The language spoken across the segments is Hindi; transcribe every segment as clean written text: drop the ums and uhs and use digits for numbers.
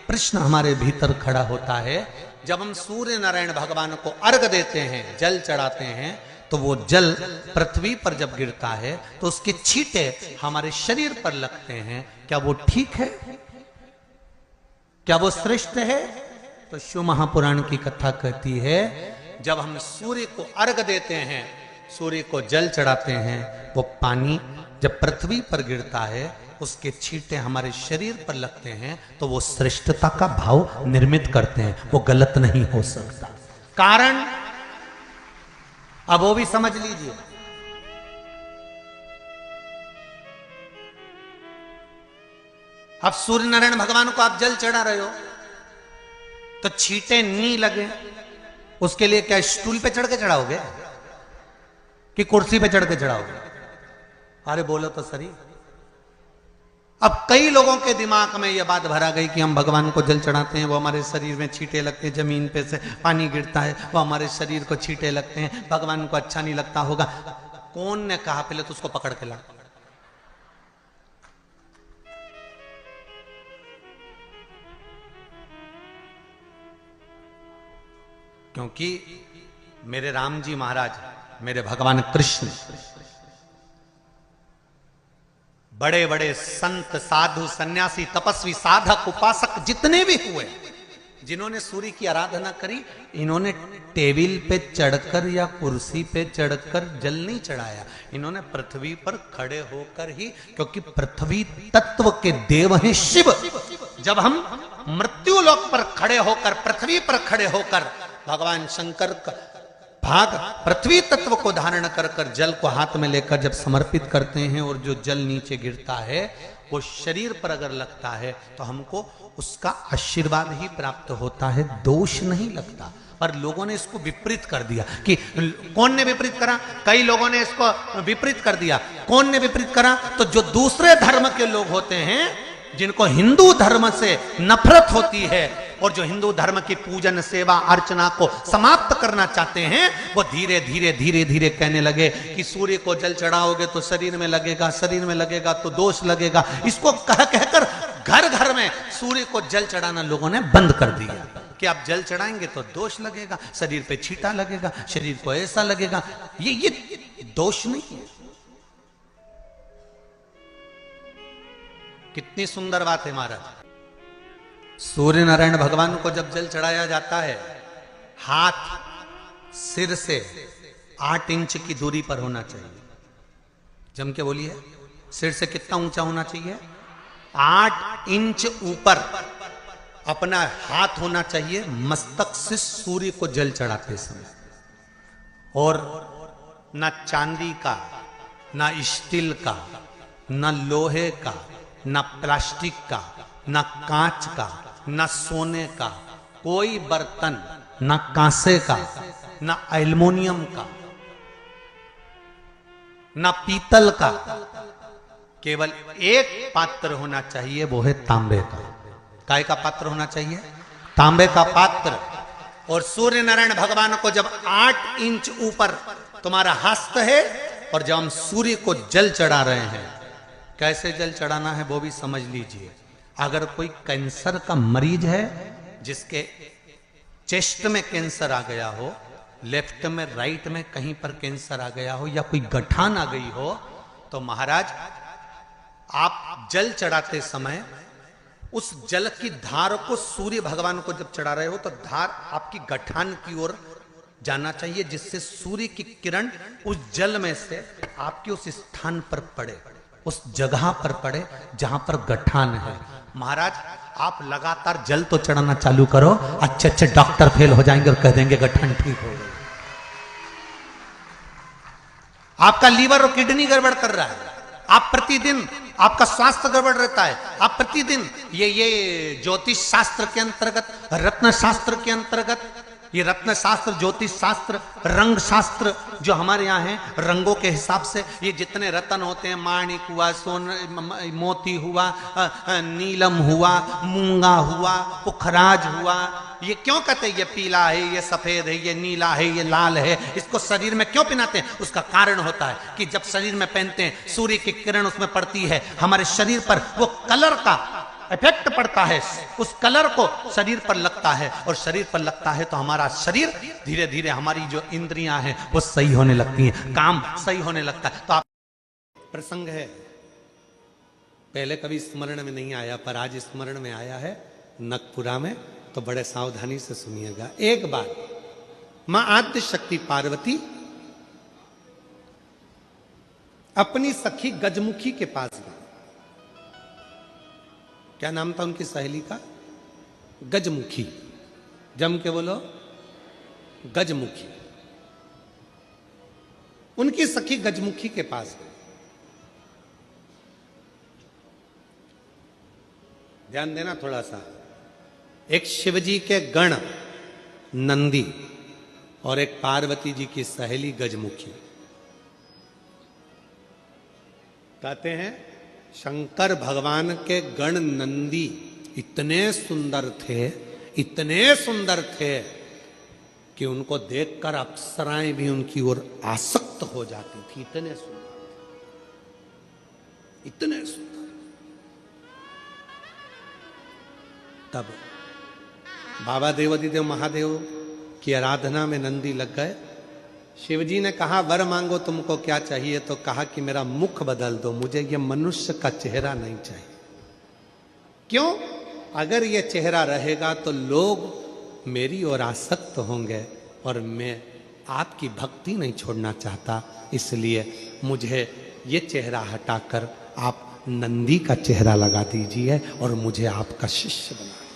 प्रश्न हमारे भीतर खड़ा होता है। जब हम सूर्य नारायण भगवान को अर्घ देते हैं, जल चढ़ाते हैं, तो वो जल पृथ्वी पर जब गिरता है तो उसके छींटे हमारे शरीर पर लगते हैं। क्या वो ठीक है? क्या वो श्रेष्ठ है? तो शिव महापुराण की कथा कहती है, जब हम सूर्य को अर्घ देते हैं, सूर्य को जल चढ़ाते हैं, वो पानी जब पृथ्वी पर गिरता है, उसके छींटे हमारे शरीर पर लगते हैं, तो वो श्रेष्ठता का भाव निर्मित करते हैं। वो गलत नहीं हो सकता। कारण अब वो भी समझ लीजिए। अब सूर्य नारायण भगवान को आप जल चढ़ा रहे हो तो छींटे नहीं लगे, उसके लिए क्या स्टूल पे चढ़ के चढ़ाओगे कि कुर्सी पे चढ़ के चढ़ाओगे? अरे बोलो तो सही। अब कई लोगों के दिमाग में यह बात भरा गई कि हम भगवान को जल चढ़ाते हैं, वो हमारे शरीर में छींटे लगते हैं, जमीन पे से पानी गिरता है, वो हमारे शरीर को छींटे लगते हैं, भगवान को अच्छा नहीं लगता होगा। कौन ने कहा? पहले तो उसको पकड़ के ला। क्योंकि मेरे राम जी महाराज, मेरे भगवान कृष्ण, बड़े बड़े संत, साधु, सन्यासी, तपस्वी, साधक, उपासक जितने भी हुए, जिन्होंने सूर्य की आराधना करी, इन्होंने टेबल पे चढ़कर या कुर्सी पे चढ़कर जल नहीं चढ़ाया। इन्होंने पृथ्वी पर खड़े होकर ही, क्योंकि पृथ्वी तत्व के देव हैं शिव। जब हम मृत्यु लोक पर खड़े होकर, पृथ्वी पर खड़े होकर भगवान शंकर का भाग पृथ्वी तत्व को धारण कर कर जल को हाथ में लेकर जब समर्पित करते हैं, और जो जल नीचे गिरता है वो शरीर पर अगर लगता है तो हमको उसका आशीर्वाद ही प्राप्त होता है, दोष नहीं लगता। पर लोगों ने इसको विपरीत कर दिया। कि कौन ने विपरीत करा? कई लोगों ने इसको विपरीत कर दिया। कौन ने विपरीत करा? तो जो दूसरे धर्म के लोग होते हैं, जिनको हिंदू धर्म से नफरत होती है और जो हिंदू धर्म की पूजन, सेवा, अर्चना को समाप्त करना चाहते हैं, वो धीरे धीरे धीरे धीरे कहने लगे कि सूर्य को जल चढ़ाओगे तो शरीर में लगेगा, शरीर में लगेगा तो दोष लगेगा। इसको कह कहकर घर घर में सूर्य को जल चढ़ाना लोगों ने बंद कर दिया कि आप जल चढ़ाएंगे तो दोष लगेगा, शरीर पे छींटा लगेगा, शरीर को ऐसा लगेगा। ये दोष नहीं है। कितनी सुंदर बात है महाराज। सूर्य नारायण भगवान को जब जल चढ़ाया जाता है, हाथ सिर से 8 इंच की दूरी पर होना चाहिए। जम के बोलिए, सिर से कितना ऊंचा होना चाहिए? 8 इंच ऊपर अपना हाथ होना चाहिए मस्तक से सूर्य को जल चढ़ाते समय। और ना चांदी का, ना स्टील का, ना लोहे का, ना प्लास्टिक का, ना कांच का, ना सोने का कोई बर्तन, ना कांसे का, ना एल्युमिनियम का, ना पीतल का, केवल एक पात्र होना चाहिए, वो है तांबे का। काय का पात्र होना चाहिए? तांबे का पात्र। और सूर्य नारायण भगवान को जब 8 इंच ऊपर तुम्हारा हस्त है, और जब हम सूर्य को जल चढ़ा रहे हैं, कैसे जल चढ़ाना है वो भी समझ लीजिए। अगर कोई कैंसर का मरीज है, जिसके चेस्ट में कैंसर आ गया हो, लेफ्ट में, राइट में कहीं पर कैंसर आ गया हो, या कोई गठान आ गई हो, तो महाराज आप जल चढ़ाते समय उस जल की धार को सूर्य भगवान को जब चढ़ा रहे हो, तो धार आपकी गठान की ओर जाना चाहिए, जिससे सूर्य की किरण उस जल में से आपके उस स्थान पर पड़े, उस जगह पर पड़े जहां पर गठान है। महाराज आप लगातार जल तो चढ़ाना चालू करो, अच्छे अच्छे डॉक्टर फेल हो जाएंगे और कह देंगे गठान ठीक हो गई। आपका लीवर और किडनी गड़बड़ कर रहा है, आप प्रतिदिन, आपका स्वास्थ्य गड़बड़ रहता है, आप प्रतिदिन ये ज्योतिष शास्त्र के अंतर्गत, रत्न शास्त्र के अंतर्गत, ये रत्न शास्त्र, ज्योतिष शास्त्र, रंग शास्त्र जो हमारे यहाँ है, रंगों के हिसाब से ये जितने रत्न होते हैं, माणिक हुआ, मोती हुआ, नीलम हुआ, मूंगा हुआ, पुखराज हुआ, ये क्यों कहते हैं ये पीला है, ये सफेद है, ये नीला है, ये लाल है, इसको शरीर में क्यों पहनाते हैं? उसका कारण होता है कि जब शरीर में पहनते हैं, सूर्य की किरण उसमें पड़ती है, हमारे शरीर पर वो कलर का इफेक्ट पड़ता है, उस कलर को शरीर पर लगता है, और शरीर पर लगता है तो हमारा शरीर धीरे धीरे, हमारी जो इंद्रियां हैं वो सही होने लगती हैं, काम सही होने लगता है। तो आप प्रसंग है, पहले कभी स्मरण में नहीं आया, पर आज स्मरण में आया है नखपुरा में, तो बड़े सावधानी से सुनिएगा। एक बार मां आद्य शक्ति पार्वती अपनी सखी गजमुखी के पास गई। क्या नाम था उनकी सहेली का? गजमुखी। जम के बोलो, गजमुखी। उनकी सखी गजमुखी के पास गई। ध्यान देना थोड़ा सा। एक शिवजी के गण नंदी और एक पार्वती जी की सहेली गजमुखी। कहते हैं शंकर भगवान के गण नंदी इतने सुंदर थे, इतने सुंदर थे कि उनको देखकर अप्सराएं भी उनकी ओर आसक्त हो जाती थी। इतने सुंदर, इतने सुंदर। तब बाबा देवादिदेव महादेव की आराधना में नंदी लग गए। शिवजी ने कहा वर मांगो, तुमको क्या चाहिए? तो कहा कि मेरा मुख बदल दो, मुझे ये मनुष्य का चेहरा नहीं चाहिए। क्यों? अगर ये चेहरा रहेगा तो लोग मेरी ओर आसक्त होंगे और मैं आपकी भक्ति नहीं छोड़ना चाहता, इसलिए मुझे ये चेहरा हटाकर आप नंदी का चेहरा लगा दीजिए और मुझे आपका शिष्य बना दीजिए।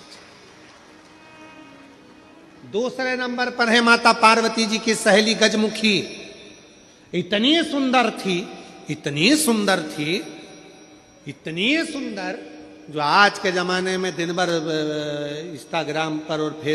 दूसरे नंबर पर है माता पार्वती जी की सहेली गजमुखी। इतनी सुंदर थी, इतनी सुंदर थी, इतनी सुंदर, जो आज के जमाने में दिन भर इंस्टाग्राम पर और फेसबुक